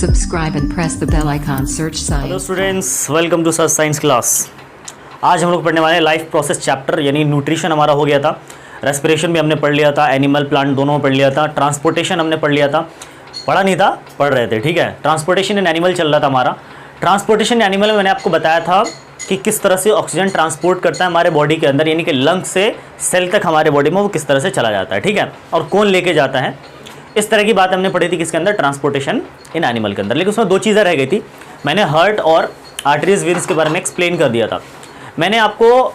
subscribe and press the bell icon. Search hello science. Students, welcome to search science class. आज हम लोग पढ़ने वाले हैं लाइफ प्रोसेस चैप्टर, यानी न्यूट्रिशन हमारा हो गया था, रेस्पिरेशन भी हमने पढ़ लिया था, एनिमल प्लांट दोनों पढ़ लिया था, ट्रांसपोर्टेशन हमने पढ़ लिया था, पढ़ा नहीं था पढ़ रहे थे, ठीक है। ट्रांसपोर्टेशन इन एनिमल चल रहा था हमारा। ट्रांसपोर्टेशन एनिमल में मैंने आपको बताया था कि किस तरह से ऑक्सीजन ट्रांसपोर्ट करता है हमारे बॉडी के अंदर, यानी कि लंग से सेल तक हमारे बॉडी में वो किस तरह से चला जाता है, ठीक है, और कौन लेके जाता है। इस तरह की बात हमने पढ़ी थी किसके अंदर, ट्रांसपोर्टेशन इन एनिमल के अंदर। लेकिन उसमें दो चीज़ें रह गई थी। मैंने हार्ट और आर्टरीज वेन्स के बारे में एक्सप्लेन कर दिया था। मैंने आपको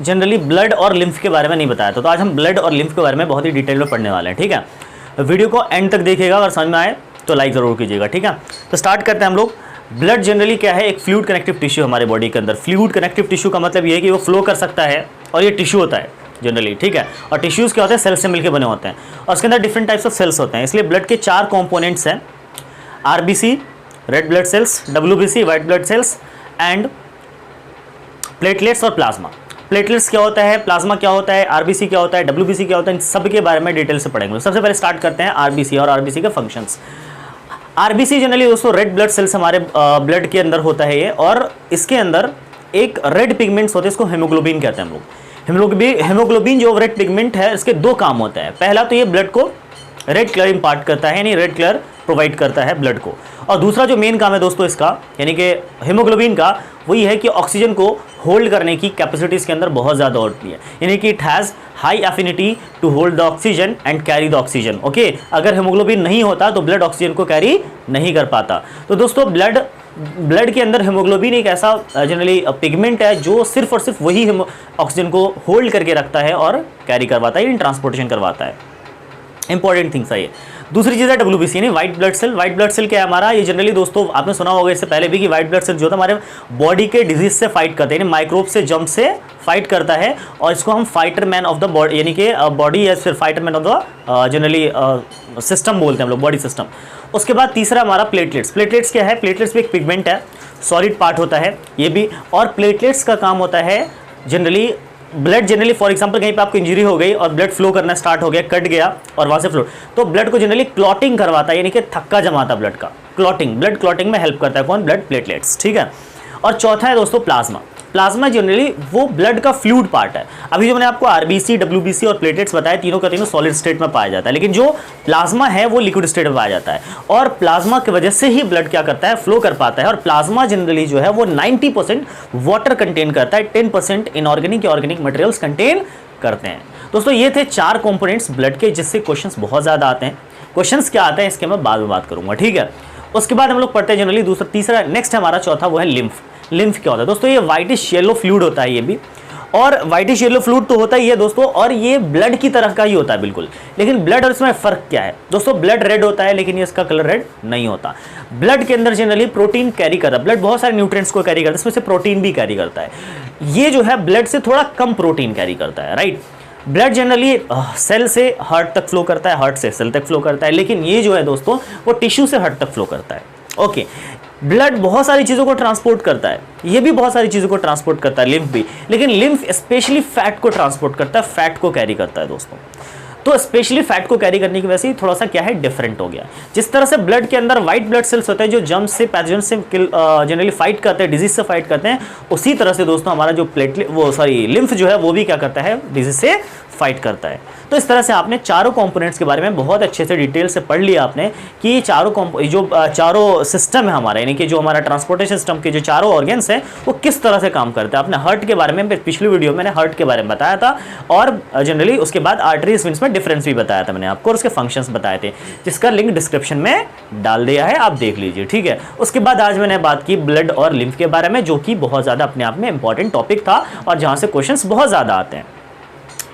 जनरली ब्लड और लिम्फ के बारे में नहीं बताया था, तो आज हम ब्लड और लिम्फ के बारे में बहुत ही डिटेल में पढ़ने वाले हैं, ठीक है। वीडियो को एंड तक देखिएगा, अगर समझ में आए तो लाइक ज़रूर कीजिएगा, ठीक है। तो स्टार्ट करते हैं हम लोग। ब्लड जनरली क्या है, एक फ्लूइड कनेक्टिव टिश्यू हमारे बॉडी के अंदर। फ्लूइड कनेक्टिव टिश्यू का मतलब ये है कि वो फ्लो कर सकता है, और ये टिश्यू होता है जनरली, ठीक है। और टिश्यूज़ क्या होते हैं, सेल से मिलकर बने होते हैं, और उसके अंदर डिफरेंट टाइप्स ऑफ सेल्स होते हैं। इसलिए ब्लड के 4 कंपोनेंट्स हैं, RBC red blood cells, WBC white blood cells, and platelets और प्लाज्मा। प्लेटलेट्स क्या होता है, प्लाज्मा क्या होता है, आरबीसी क्या होता है, डब्ल्यूबीसी क्या होता है, इन सब के बारे में डिटेल से पढ़ेंगे। सबसे पहले स्टार्ट करते हैं आरबीसी और आरबीसी के फंक्शंस। आरबीसी जनरली दोस्तों रेड ब्लड सेल्स हमारे ब्लड के अंदर होता है ये, और इसके अंदर एक रेड पिगमेंट्स होते हैं, इसको हेमोग्लोबिन कहते हैं हम लोग। हेमोग्लोबिन जो रेड पिगमेंट है, इसके दो काम होता है। पहला तो ये ब्लड को रेड कलर इम्पार्ट करता है, यानी रेड कलर प्रोवाइड करता है ब्लड को। और दूसरा जो मेन काम है दोस्तों इसका, यानी कि हेमोग्लोबिन का, वो ये है कि ऑक्सीजन को होल्ड करने की कैपेसिटी इसके अंदर बहुत ज़्यादा होती है, यानी कि it has high affinity to hold the oxygen and carry the oxygen. Okay, अगर हेमोग्लोबिन नहीं होता तो ब्लड ऑक्सीजन को कैरी नहीं कर पाता। तो दोस्तों ब्लड के अंदर हेमोग्लोबिन एक ऐसा जनरली पिगमेंट है जो सिर्फ और सिर्फ वही ऑक्सीजन को होल्ड करके रखता है और कैरी करवाता है, यानी ट्रांसपोर्टेशन करवाता है। इंपॉर्टेंट थिंग्स है ये। दूसरी चीज़ है डब्ल्यूबीसी, यानी white blood cell. White blood cell क्या है हमारा, ये जनरली दोस्तों आपने सुना होगा इससे पहले भी कि व्हाइट ब्लड सेल जो होता है हमारे बॉडी के डिजीज से फाइट करते हैं, यानी माइक्रोब से, जर्म से फाइट करता है, और इसको हम fighter man of the body, यानी कि बॉडी या फिर fighter man of the generally system बोलते हैं हम लोग, बॉडी सिस्टम। उसके बाद तीसरा हमारा प्लेटलेट्स। प्लेटलेट्स क्या है, प्लेटलेट्स भी एक पिगमेंट है, सॉलिड पार्ट होता है ये भी। और प्लेटलेट्स का काम होता है generally blood, generally for example कहीं पे आपको इंजरी हो गई और ब्लड फ्लो करना स्टार्ट हो गया, कट गया और वहाँ से फ्लो, तो ब्लड को जनरली क्लॉटिंग करवाता है, यानी कि थक्का जमाता ब्लड का, क्लॉटिंग, ब्लड क्लॉटिंग में हेल्प करता है कौन, ब्लड प्लेटलेट्स, ठीक है। और चौथा है दोस्तों प्लाज्मा। प्लाज्मा जनरली वो ब्लड का फ्लूइड पार्ट है। अभी जो मैंने आपको आरबीसी, डब्ल्यूबीसी और प्लेटलेट्स बताया, तीनों का तीनों सॉलिड स्टेट में पाया जाता है, लेकिन जो प्लाज्मा है वो लिक्विड स्टेट में पाया जाता है, और प्लाज्मा की वजह से ही ब्लड क्या करता है, फ्लो कर पाता है। और प्लाज्मा जनरली जो है वो 90% वाटर कंटेन करता है, 10% इनऑर्गेनिक या ऑर्गेनिक मटेरियल्स कंटेन करते हैं। दोस्तों ये थे 4 कंपोनेंट्स ब्लड के, जिससे क्वेश्चंस बहुत ज़्यादा आते हैं। क्वेश्चंस क्या आते हैं इसके मैं बाद में बात करूंगा, ठीक है। उसके बाद हम लोग पढ़ते हैं जनरली दूसरा, तीसरा, नेक्स्ट हमारा चौथा वो है लिम्फ। लिम्फ क्या होता है दोस्तों, ये व्हाइटिश येलो फ्लूइड होता है ये भी, और व्हाइटिश येलो फ्लूइड तो होता ही है दोस्तों, और ये ब्लड की तरह का ही होता है बिल्कुल। लेकिन ब्लड और इसमें फ़र्क क्या है दोस्तों, ब्लड रेड होता है लेकिन ये इसका कलर रेड नहीं होता। ब्लड के अंदर जनरली प्रोटीन कैरी करता है, ब्लड बहुत सारे न्यूट्रिएंट्स को कैरी करता है, इसमें से प्रोटीन भी कैरी करता है। ये जो है ब्लड से थोड़ा कम प्रोटीन कैरी करता है, राइट। ब्लड जनरली सेल से हार्ट तक फ्लो करता है, हार्ट से सेल तक फ्लो करता है, लेकिन ये जो है दोस्तों वो टिश्यू से हार्ट तक फ्लो करता है। ओके, ब्लड बहुत सारी चीज़ों को ट्रांसपोर्ट करता है, ये भी बहुत सारी चीज़ों को ट्रांसपोर्ट करता है, लिम्फ भी, लेकिन लिम्फ स्पेशली फैट को ट्रांसपोर्ट करता है, फैट को कैरी करता है दोस्तों। तो स्पेशली फैट को कैरी करने की वजह से थोड़ा सा क्या है, डिफरेंट हो गया। जिस तरह से ब्लड के अंदर व्हाइट ब्लड सेल्स होते हैं जो जर्म से, पैथोजन से जनरली फाइट करते हैं, डिजीज से फाइट करते हैं, उसी तरह से दोस्तों हमारा जो लिम्फ जो है वो भी क्या करता है, डिजीज से फाइट करता है। तो इस तरह से आपने चारों कंपोनेंट्स के बारे में बहुत अच्छे से डिटेल से पढ़ लिया आपने, कि ये चारों सिस्टम है हमारा, यानी कि जो हमारा ट्रांसपोर्टेशन सिस्टम के जो चारों ऑर्गन्स हैं वो किस तरह से काम करते हैं। आपने हार्ट के बारे में पिछली वीडियो में मैंने हार्ट के बारे में बताया था, और जनरली उसके बाद आर्टरीज वेन्स में डिफरेंस भी बताया था मैंने आपको, और उसके फंक्शंस बताए थे, जिसका लिंक डिस्क्रिप्शन में डाल दिया है, आप देख लीजिए, ठीक है। उसके बाद आज मैंने बात की ब्लड और लिम्फ के बारे में, जो कि बहुत ज़्यादा अपने आप में इंपॉर्टेंट टॉपिक था और जहाँ से क्वेश्चंस बहुत ज़्यादा आते हैं,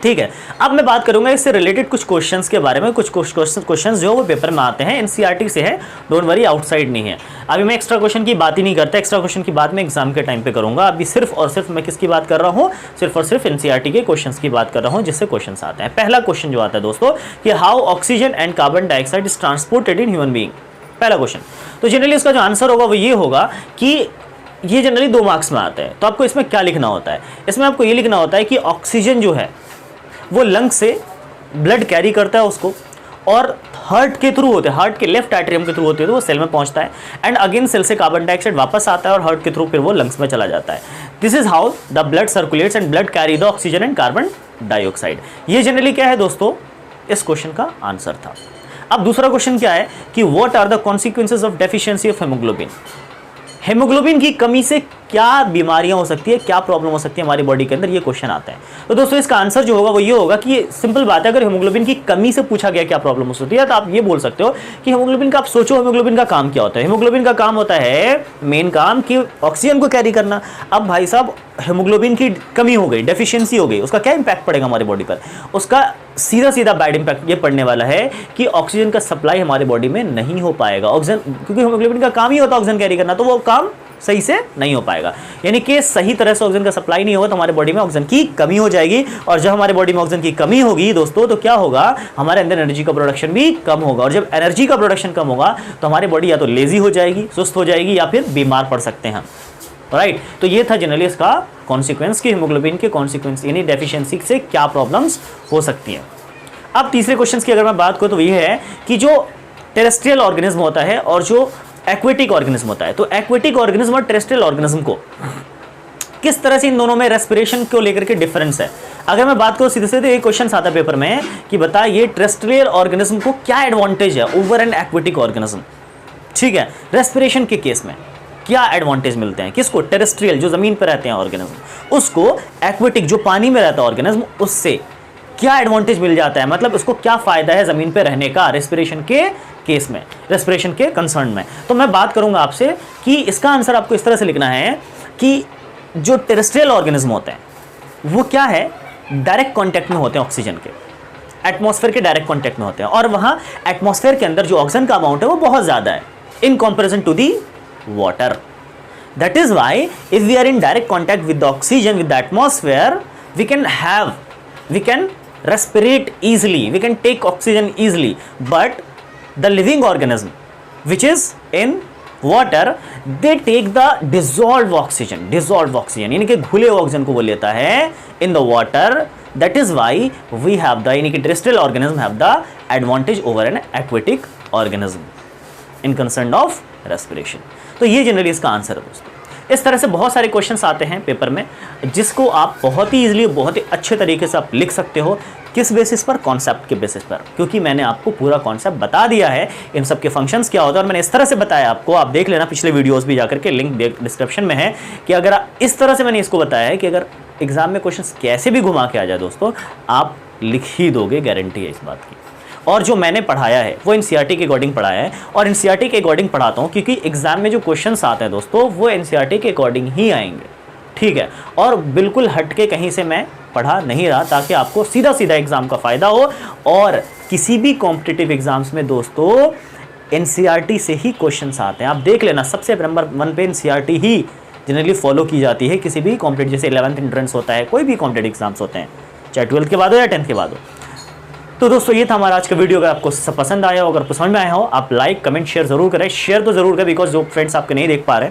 ठीक है। अब मैं बात करूंगा इससे रिलेटेड कुछ क्वेश्चंस के बारे में। कुछ क्वेश्चंस जो वो पेपर में आते हैं, एनसीईआरटी से है, डोंट वरी, आउटसाइड नहीं है। अभी मैं एक्स्ट्रा क्वेश्चन की बात ही नहीं करता, एक्स्ट्रा क्वेश्चन की बात मैं एग्जाम के टाइम पे करूंगा। अभी सिर्फ और सिर्फ मैं किसकी बात कर रहा हूँ, सिर्फ और सिर्फ एनसीईआरटी के क्वेश्चंस की बात कर रहा हूँ, जिससे क्वेश्चंस आते हैं। पहला क्वेश्चन जो आता है दोस्तों, कि how oxygen and carbon dioxide is transported in human being. पहला क्वेश्चन, तो जनरली इसका जो आंसर होगा वो ये होगा कि ये जनरली 2 मार्क्स में आता है। तो आपको इसमें क्या लिखना होता है, इसमें आपको ये लिखना होता है कि ऑक्सीजन जो है वो लंग से ब्लड कैरी करता है उसको, और हार्ट के थ्रू होते हैं, हार्ट के लेफ्ट एट्रियम के थ्रू होते हैं, तो वो सेल में पहुंचता है एंड अगेन सेल से कार्बन डाइऑक्साइड वापस आता है और हार्ट के थ्रू फिर वो लंग्स में चला जाता है। This is how the blood circulates and blood carry the oxygen and carbon dioxide. ये जनरली क्या है दोस्तों, इस क्वेश्चन का आंसर था। अब दूसरा क्वेश्चन क्या है कि what are the consequences of deficiency of haemoglobin. Haemoglobin की कमी से क्या बीमारियां हो सकती है, क्या प्रॉब्लम हो सकती है हमारी बॉडी के अंदर, ये क्वेश्चन आता है। तो दोस्तों इसका आंसर जो होगा वो ये होगा कि सिंपल बात है, अगर हेमोग्लोबिन की कमी से पूछा गया क्या प्रॉब्लम हो सकती है तो आप ये बोल सकते हो कि हेमोग्लोबिन का, आप सोचो हेमोग्लोबिन का काम क्या होता है। हेमोग्लोबिन का काम होता है, मेन काम कि ऑक्सीजन को कैरी करना। अब भाई साहब हेमोग्लोबिन की कमी हो गई, डेफिशिएंसी हो गई, उसका क्या इंपैक्ट पड़ेगा हमारी बॉडी पर? उसका सीधा सीधा बैड इंपैक्ट ये पड़ने वाला है कि ऑक्सीजन का सप्लाई हमारे बॉडी में नहीं हो पाएगा। ऑक्सीजन, क्योंकि हेमोग्लोबिन का काम ही होता है ऑक्सीजन कैरी करना, तो वो काम सही से नहीं हो पाएगा, यानी कि सही तरह से ऑक्सीजन का सप्लाई नहीं होगा तो हमारे बॉडी में ऑक्सीजन की कमी हो जाएगी। और जब हमारे बॉडी में ऑक्सीजन की कमी होगी दोस्तों तो क्या होगा, हमारे अंदर एनर्जी का प्रोडक्शन भी कम होगा। और जब एनर्जी का प्रोडक्शन कम होगा तो हमारी बॉडी या तो लेजी हो जाएगी, सुस्त हो जाएगी, या फिर बीमार पड़ सकते हैं। राइट, तो ये था जनरली इसका कॉन्सिक्वेंस कि हीमोग्लोबिन के कॉन्सिक्वेंस यानी डेफिशिएंसी से क्या प्रॉब्लम्स हो सकती हैं। अब तीसरे क्वेश्चन की अगर मैं बात करूं तो ये है कि जो टेरेस्ट्रियल ऑर्गेनिज्म होता है और जो एक्वेटिक ऑर्गेनिज्म होता है, तो एक्वेटिक ऑर्गेनिज्म और टेरेस्ट्रियल ऑर्गेनिज्म को किस तरह से इन दोनों में रेस्पिरेशन को लेकर के डिफरेंस है। अगर मैं बात करूं सीधे सीधे एक क्वेश्चन आता है पेपर में कि बता ये टेरेस्ट्रियल ऑर्गेनिज्म को क्या एडवांटेज है ओवर एन एक्वेटिक ऑर्गेनिज्म। ठीक है, रेस्पिरेशन के केस में क्या एडवांटेज मिलते हैं किसको, टेरेस्ट्रियल जो जमीन पर रहते हैं ऑर्गेनिज्म, उसको एक्वेटिक जो पानी में रहता है ऑर्गेनिज्म उससे क्या एडवांटेज मिल जाता है, मतलब उसको क्या फायदा है जमीन पे रहने का रेस्पिरेशन के केस में, रेस्पिरेशन के कंसर्न में। तो मैं बात करूंगा आपसे कि इसका आंसर आपको इस तरह से लिखना है कि जो टेरेस्ट्रियल ऑर्गेनिज्म होते हैं वो क्या है, डायरेक्ट कांटेक्ट में होते हैं ऑक्सीजन के, एटमॉस्फेयर के डायरेक्ट कांटेक्ट में होते हैं, और वहां एटमॉस्फेयर के अंदर जो ऑक्सीजन का अमाउंट है वो बहुत ज्यादा है in comparison to the water. That is why if we are in direct contact with the oxygen with the atmosphere we can respirate easily, we can take oxygen easily, but the living organism which is in water they take the dissolved oxygen यानी कि घुले oxygen को वो लेता है in the water। that is why we have the यानी कि terrestrial organism have the advantage over an aquatic organism in concern of respiration। तो ये जनरली इसका आंसर है दोस्तों। इस तरह से बहुत सारे क्वेश्चंस आते हैं पेपर में जिसको आप बहुत ही इजीली बहुत ही अच्छे तरीके से आप लिख सकते हो। किस बेसिस पर, कॉन्सेप्ट के बेसिस पर, क्योंकि मैंने आपको पूरा कॉन्सेप्ट बता दिया है इन सब के फंक्शंस क्या होता है और मैंने इस तरह से बताया आपको। आप देख लेना पिछले वीडियोस भी जाकर के, लिंक डिस्क्रिप्शन में है, कि अगर इस तरह से मैंने इसको बताया है कि अगर एग्जाम में क्वेश्चन कैसे भी घुमा के आ जाए दोस्तों आप लिख ही दोगे, गारंटी है इस बात की। और जो मैंने पढ़ाया है वो एनसीईआरटी के अकॉर्डिंग पढ़ाया है और एनसीईआरटी के अकॉर्डिंग पढ़ाता हूँ क्योंकि एग्जाम में जो क्वेश्चंस आते हैं दोस्तों वो एनसीईआरटी के अकॉर्डिंग ही आएंगे। ठीक है, और बिल्कुल हटके कहीं से मैं पढ़ा नहीं रहा ताकि आपको सीधा सीधा एग्जाम का फायदा हो। और किसी भी कॉम्पिटिटिव एग्जाम्स में दोस्तों एनसीईआरटी से ही क्वेश्चंस आते हैं। आप देख लेना, सबसे नंबर 1 पे एनसीईआरटी ही जनरली फॉलो की जाती है किसी भी कॉम्पिटिटिव, जैसे 11th एंट्रेंस होता है, कोई भी कॉम्पिटिटिव एग्जाम्स होते हैं, चाहे 12th के बाद हो या 10th के बाद हो। तो दोस्तों ये था हमारा आज का वीडियो। अगर आपको सब पसंद आया हो, अगर समझ में आया हो, आप लाइक कमेंट शेयर जरूर करें। शेयर तो जरूर करें बिकॉज जो फ्रेंड्स आपके नहीं देख पा रहे,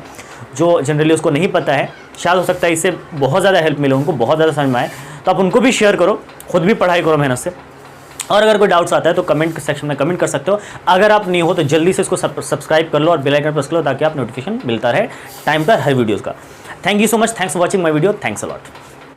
जो जनरली उसको नहीं पता है, शायद हो सकता है इससे बहुत ज़्यादा हेल्प मिले, उनको बहुत ज़्यादा समझ में आए, तो आप उनको भी शेयर करो, खुद भी पढ़ाई करो मेहनत से। और अगर कोई डाउट्स आता है तो कमेंट सेक्शन में कमेंट कर सकते हो। अगर आप नहीं हो तो जल्दी से इसको सब्सक्राइब कर लो और बेल आइकन प्रेस कर लो ताकि आप नोटिफिकेशन मिलता रहे टाइम पर हर वीडियोज़ का। Thank you so much, thanks for watching my video, thanks a lot.